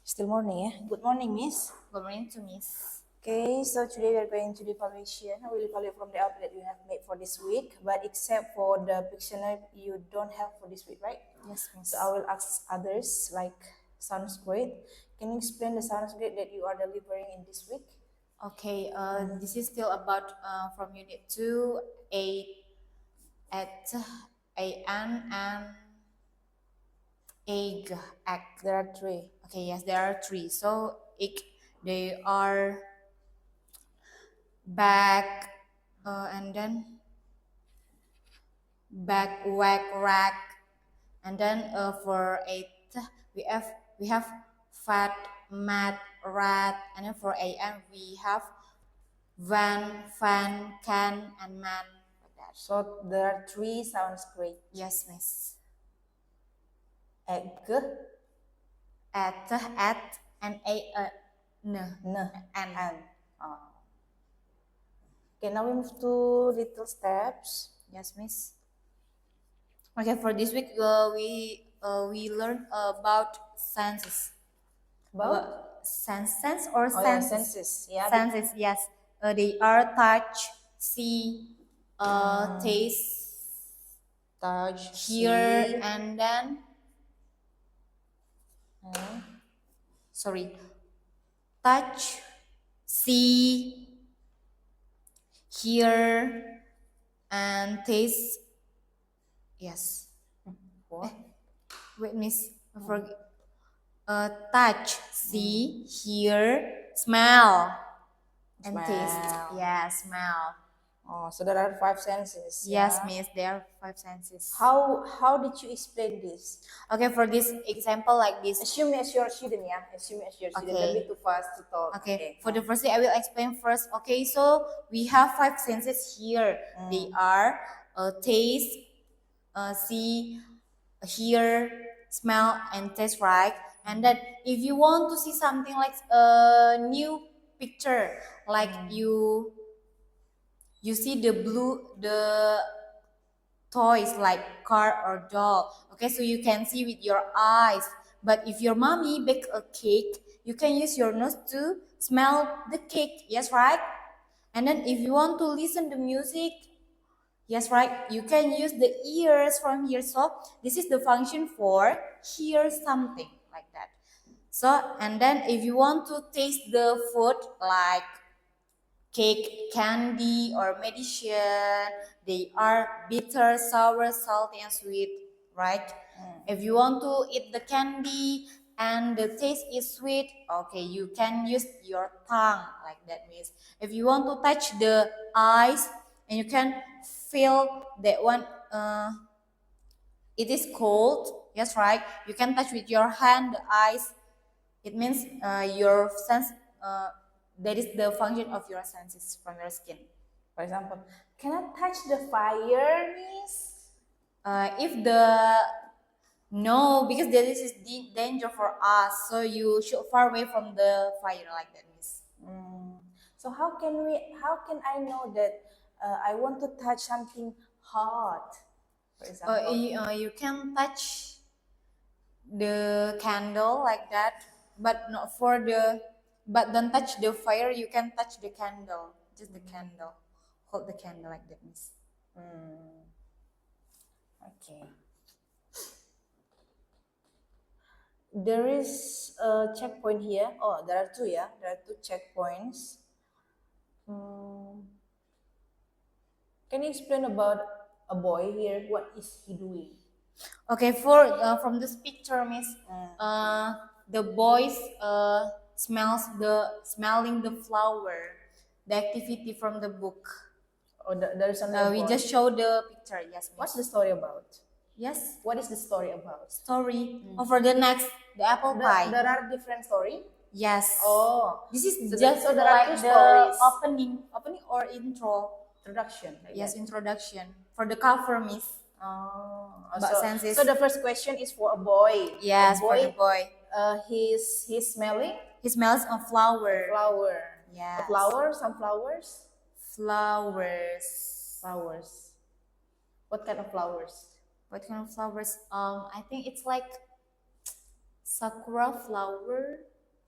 Still morning, yeah? Good morning, Miss. Good morning to Miss. Okay, so today we are going to the evaluation. I will evaluate from the output that you have made for this week, but except for the Pictionary, you don't have for this week, right? Yes, Miss. So I will ask others like Sanskrit. Can you explain the Sanskrit that you are delivering in this week? Okay, this is still about from Unit 2, 8, at an and egg, egg. There are three. Okay, yes, there are three. So, they are back, and then back, whack, rack, and then for 8 we have fat, mat, rat, and then for an we have van, fan, can, and man, like that. So there are three Sanskrit. Yes, Miss. Egg, At, and n. and. Oh. Okay, now we move to little steps. Yes, Miss. Okay, for this week we learned about senses. About Sense or oh, senses? Yeah, senses. Yeah. Senses, yes. They are touch, see, taste, hear, see. and then sorry, touch, see, hear, and taste. Yes. What? Wait, Miss. I forget. Touch, see, hear, smell, and taste. Smell. Yeah, smell. Oh, so there are five senses. Yes, Yeah? Miss. There are 5 senses. How did you explain this? Okay, for this example like this. Assume as your student, yeah. Assume as your student. Don't be too fast to talk. Okay. For the first thing, I will explain first. Okay, so we have 5 senses here. They are taste, see, hear, smell, and taste, right? And then if you want to see something like a new picture, like you see the toys like car or doll. Okay, so you can see with your eyes. But if your mommy bake a cake, you can use your nose to smell the cake. Yes, right? And then if you want to listen to music, yes, right, you can use the ears from here. So this is the function for hear something like that. So, and then if you want to taste the food like cake, candy, or medicine, they are bitter, sour, salty, and sweet, right? If you want to eat the candy and the taste is sweet, okay, you can use your tongue, like that means. If you want to touch the eyes and you can feel that one, it is cold, yes, right? You can touch with your hand the eyes. It means your sense, that is the function of your senses from your skin. For example, can I touch the fire, Miss? If the no, because there is danger for us, so you should far away from the fire, like that, Miss. So how can I know that I want to touch something hot? For example, You can touch the candle like that, but not for the. But don't touch the fire. You can touch the candle, just the candle. Hold the candle like that, Miss. okay. There is a checkpoint here. Oh, there are two, yeah. There are two checkpoints. Can you explain about a boy here? What is he doing? Okay, for from this picture, Miss, the boys smelling the flower, the activity from the book. Oh, there is another We boy. just show the picture. Yes, Miss. What's the story about? Yes, What is the story about? story. Oh, for the next, the apple pie. There are different story. Yes. Oh, This is so just so there are like two the stories. opening or intro. Introduction. Like Yes, that. introduction for the cover, Miss. Oh, But senses. so the first question is for a boy. Yes, a for the boy. He's smelling He smells a flower. flower. Yes. A flower, some flowers. Flowers. Flowers. What kind of flowers? What kind of flowers? I think it's like sakura flower.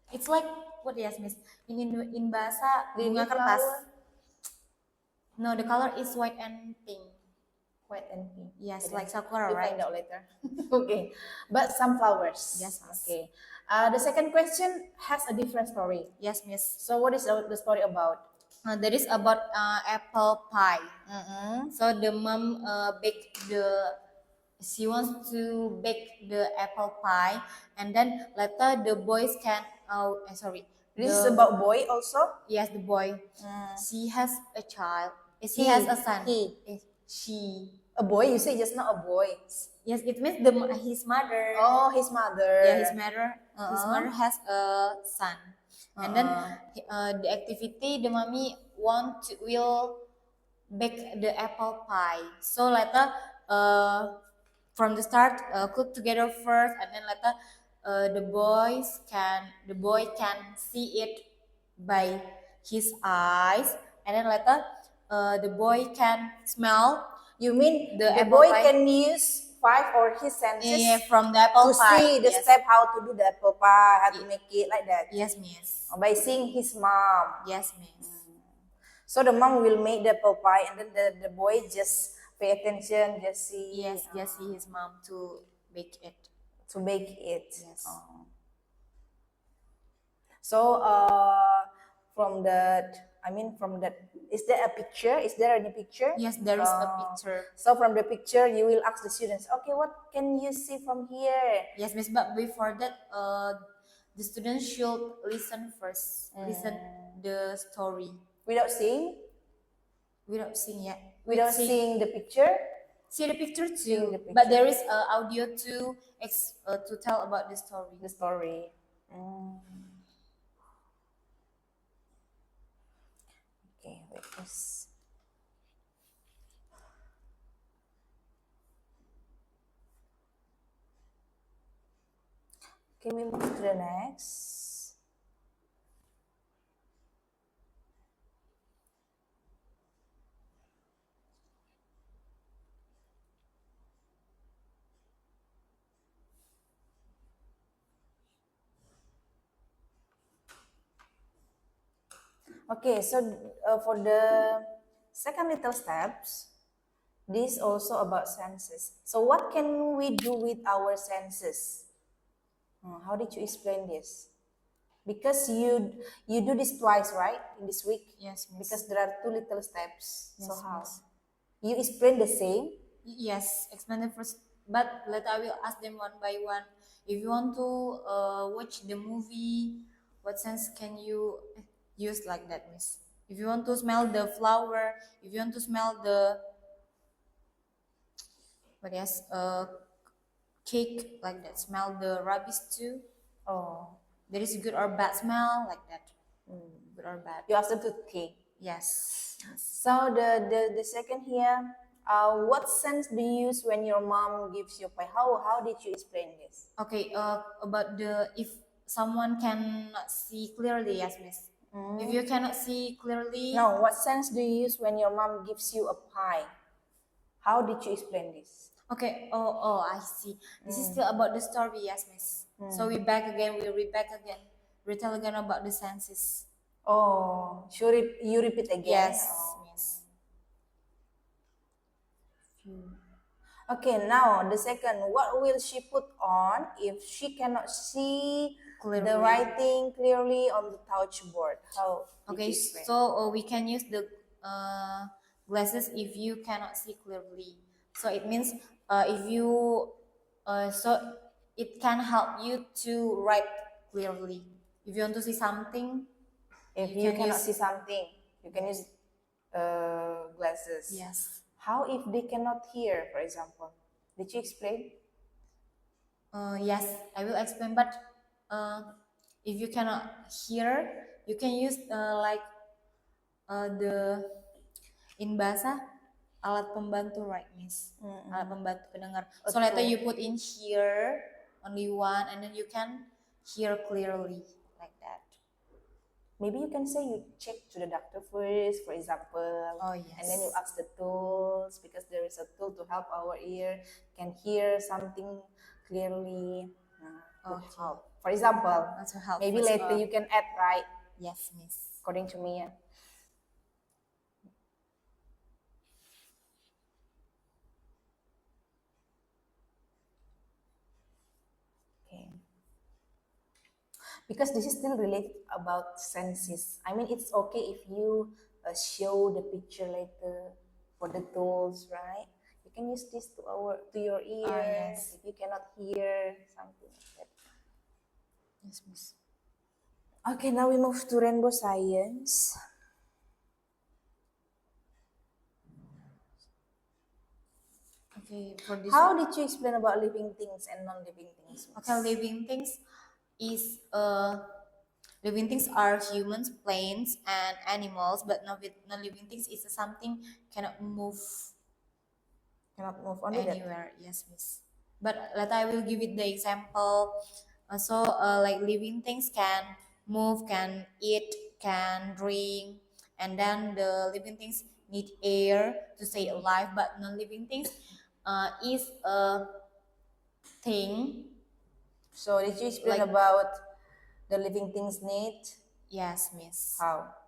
It's like what yes, Miss? In bahasa Lily bunga kertas. flower? No, the color is white and pink. White and pink. Yes, Okay, like then sakura, we right? find out later. Okay, but some flowers. Yes, miss. Okay. The second question has a different story. Yes, Miss. So what is the story about? That is about apple pie. Mm-hmm. So the mom she wants to bake the apple pie, and then later the boys can sorry. This is about boy also. Yes, the boy. She has a child. She has a son. He. She. A boy. You say just now a boy. Yes, it means his mother. Oh, his mother. Yeah, his mother has a son, and then the activity the mommy will bake the apple pie. So later, from the start, cook together first, and then later, the boy can see it by his eyes, and then later, the boy can smell. You mean The the apple boy pie? can use five or his senses From the apple to pie. see the Yes. step how to do the apple pie, how to make it like that. Yes, miss. By seeing his mom. Yes, miss. So the mom will make the apple pie, and then the boy just pay attention, just see. Yes, just see his mom to bake it. To bake it. Yes. So from that, is there a picture? Is there any picture? Yes, there is a picture. So from the picture, you will ask the students, okay, what can you see from here? Yes, miss. But before that, the students should listen first. Listen the story Without seeing? without seeing yet. Without seeing the picture? See the picture too. Seeing the picture. But there is audio to tell about the story. The story. Okay, wait, this. Can we move to the next? Okay, so for the second little steps, this also about senses. So what can we do with our senses? How did you explain this? Because you do this twice, right, in this week? Yes, miss. Because there are two little steps. So Yes, how? miss. You explain the same? Yes, explain the first. But later I will ask them one by one. If you want to watch the movie, what sense can you use like that, miss? If you want to smell the flower, if you want to smell the cake like that, smell the rubbish too. Oh, There is good or bad smell like that. Good or bad. you ask them to think. Yes. So the second here, what sense do you use when your mom gives you pie? How did you explain this? Okay. About if someone cannot see clearly, yes, miss. If you cannot see clearly, No, what sense do you use when your mom gives you a pie? How did you explain this? okay. Oh, I see. This is still about the story, yes, miss. So we back again. We read back again. We tell again about the senses. Oh, sure. You repeat again. Yes, Oh. miss. Okay, now the second. What will she put on if she cannot see Clearly. the writing clearly on the touch board? How? did Okay, you explain? so we can use the glasses if you cannot see clearly. So it means if you so it can help you to write clearly. If you want to see something, If you you can cannot use- see something, you can use glasses. yes. How if they cannot hear, for example? Did you explain? Yes, I will explain. But if you cannot hear, you can use like the in bahasa alat pembantu, right, miss? Alat pembantu pendengar. So later you put in here only one, and then you can hear clearly like that. Maybe you can say you check to the doctor first, for example. Oh, yes. And then you ask the tools because there is a tool to help our ear can hear something clearly. would Okay. help. For example, Also help maybe us, later you can add, right? Yes, Miss. According to me, yeah. Okay. Because this is still related about senses. I mean, it's okay if you show the picture later for the tools, right? You can use this to your ear Yes. if you cannot hear something like that. Yes, Miss. Okay, now we move to rainbow science. Okay, for this How did you explain about living things and non-living things? Okay, living things is living things are humans, plants, and animals, but non-living things is something cannot move Cannot move on with that. anywhere. Yes, Miss. But let I will give it the example. Like living things can move, can eat, can drink, and then the living things need air to stay alive. But non-living things is a thing. So did you explain Like- about the living things need? Yes, Miss. How?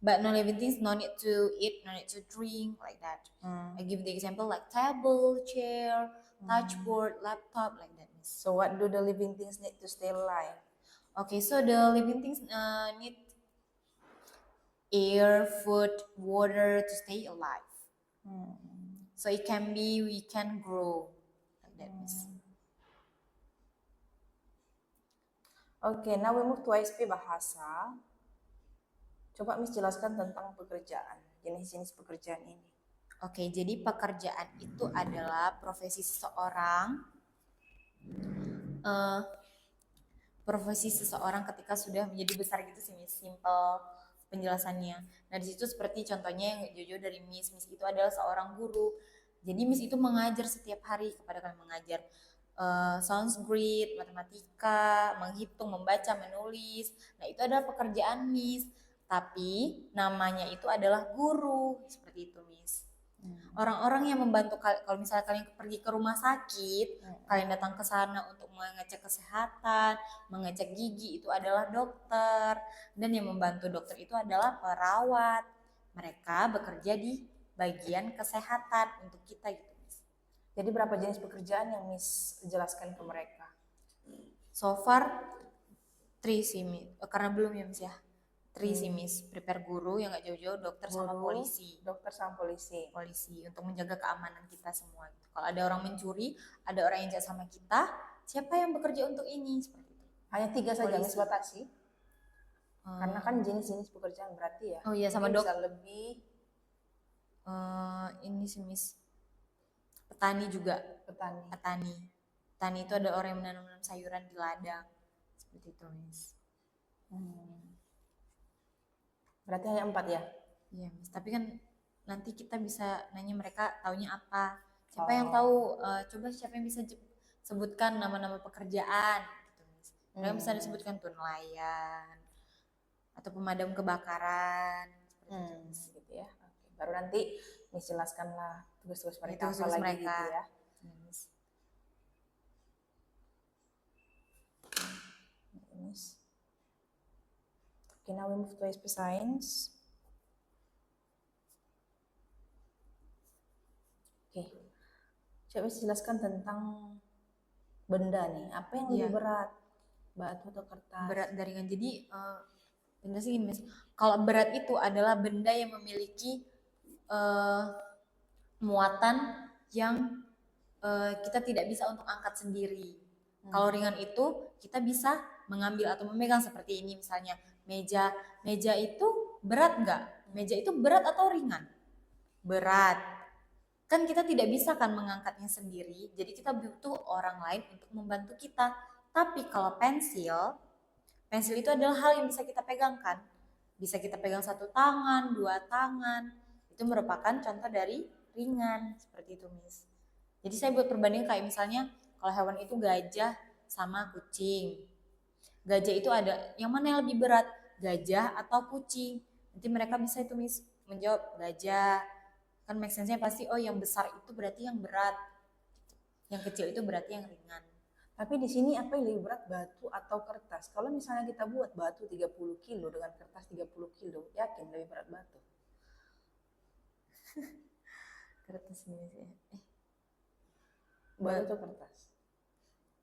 But non-living things no need to eat, no need to drink like that. I give the example like table, chair, touchboard, laptop like that, Miss. So what do the living things need to stay alive? Okay, so the living things need air, food, water to stay alive. So it can be we can grow like that, Miss. Okay, now we move to ISP bahasa. Coba Miss jelaskan tentang pekerjaan, jenis-jenis pekerjaan ini. Oke, jadi pekerjaan itu adalah profesi seseorang. Profesi seseorang ketika sudah menjadi besar gitu sih, Miss. Simple penjelasannya. Nah, di situ seperti contohnya yang jauh-jauh dari Miss. Miss itu adalah seorang guru. Jadi Miss itu mengajar setiap hari kepada kalian, mengajar Sanskrit, matematika, menghitung, membaca, menulis. Nah, itu adalah pekerjaan Miss. Tapi namanya itu adalah guru, seperti itu, Miss. Orang-orang yang membantu kalau misalnya kalian pergi ke rumah sakit, kalian datang ke sana untuk mengecek kesehatan, mengecek gigi, itu adalah dokter. Dan yang membantu dokter itu adalah perawat. Mereka bekerja di bagian kesehatan untuk kita gitu, Miss. Jadi berapa jenis pekerjaan yang Miss jelaskan ke mereka? So far 3 sih, Miss. Karena belum ya, Miss ya. 3 sih, Miss. Prepare guru yang gak jauh-jauh, dokter sama Guru, polisi. Dokter sama polisi. Polisi untuk menjaga keamanan kita semua. Kalau ada orang mencuri, ada orang yang jahat sama kita, siapa yang bekerja untuk ini? Seperti itu. Hanya 3 saja Polisi. Miss batasi. Karena kan jenis-jenis pekerjaan berarti ya. Oh iya, sama Mungkin dok. bisa lebih. Ini sih, Miss. Petani juga. Petani. Petani itu ada orang yang menanam sayuran di ladang. Seperti itu, Miss. Berarti hanya 4 ya? Iya, Miss. Tapi kan nanti kita bisa nanya mereka taunya apa. Siapa yang tahu? Coba siapa yang bisa sebutkan nama-nama pekerjaan gitu, Miss. Mereka bisa disebutkan tuh nelayan atau pemadam kebakaran seperti itu, Miss. Gitu ya. Oke. Baru nanti Miss jelaskanlah tugas-tugas mereka Tugas-tugas apa lagi mereka. gitu ya. Iya, Miss. Miss. Okay, now we move to ISP Science. Oke. Coba jelaskan tentang benda nih. Apa yang lebih Iya. berat? Batu atau kertas? Berat dan ringan. Jadi benda sih gini, Miss. Kalau berat itu adalah benda yang memiliki muatan yang kita tidak bisa untuk angkat sendiri. Kalau ringan itu kita bisa mengambil atau memegang seperti ini misalnya meja. Meja itu berat nggak? Meja itu berat atau ringan? Berat. Kan kita tidak bisa kan mengangkatnya sendiri. Jadi kita butuh orang lain untuk membantu kita. Tapi kalau pensil itu adalah hal yang bisa kita pegangkan. Bisa kita pegang 1 tangan, 2 tangan. Itu merupakan contoh dari ringan. Seperti itu, Miss. Jadi saya buat perbandingan kayak misalnya kalau hewan itu gajah sama kucing. Gajah itu ada yang mana yang lebih berat? Gajah atau kucing? Nanti mereka bisa itu, Miss, menjawab gajah. Kan make sense-nya pasti oh yang besar itu berarti yang berat. Yang kecil itu berarti yang ringan. Tapi di sini apa yang lebih berat, batu atau kertas? Kalau misalnya kita buat batu 30 kilo dengan kertas 30 kilo, yakin lebih berat batu? Kertas ini sih. Batu atau kertas?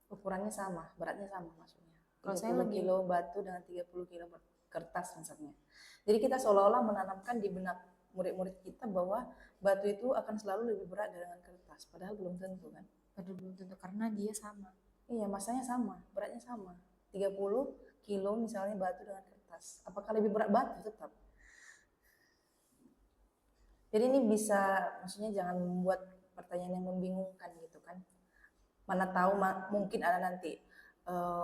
Ukurannya sama, beratnya sama maksudnya. Kalau saya 30 lebih- kilo batu dengan 30 kilo kertas misalnya. Jadi kita seolah-olah menanamkan di benak murid-murid kita bahwa batu itu akan selalu lebih berat dengan kertas. Padahal belum tentu kan. Padahal belum tentu karena dia sama. Iya, masanya sama, beratnya sama. 30 kilo misalnya batu dengan kertas. Apakah lebih berat batu? Tetap. Jadi ini bisa, maksudnya jangan membuat pertanyaan yang membingungkan gitu kan. Mana tahu mungkin ada nanti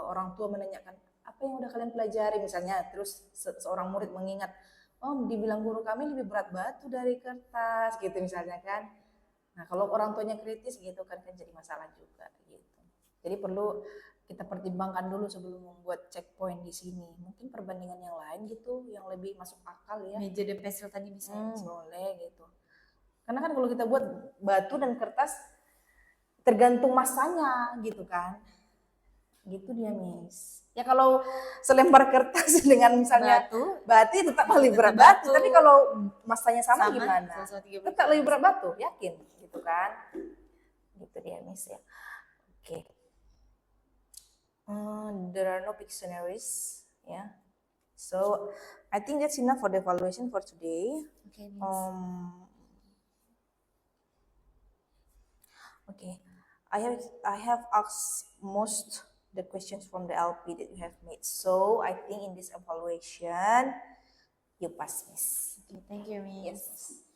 orang tua menanyakan, apa yang udah kalian pelajari misalnya, terus seorang murid mengingat, oh dibilang guru kami lebih berat batu dari kertas gitu misalnya kan. Nah kalau orang tuanya kritis gitu kan jadi masalah juga gitu. Jadi perlu kita pertimbangkan dulu sebelum membuat checkpoint di sini. Mungkin perbandingan yang lain gitu, yang lebih masuk akal ya. Meja dan pensil tadi bisa. Boleh gitu. Karena kan kalau kita buat batu dan kertas tergantung masanya gitu kan. Gitu dia, Miss. Ya kalau selembar kertas dengan misalnya batu tetap lebih berat batu. Tapi kalau masanya sama gimana? Tetap lebih berat batu, yakin gitu kan. Gitu dia, Miss ya. Oke. There are no Pictionaries, yeah. So I think that's enough for the evaluation for today. Okay, Miss. Okay, I have asked most the questions from the LP that you have made. So I think in this evaluation, you pass, Miss. Okay, thank you, Miss. Yes.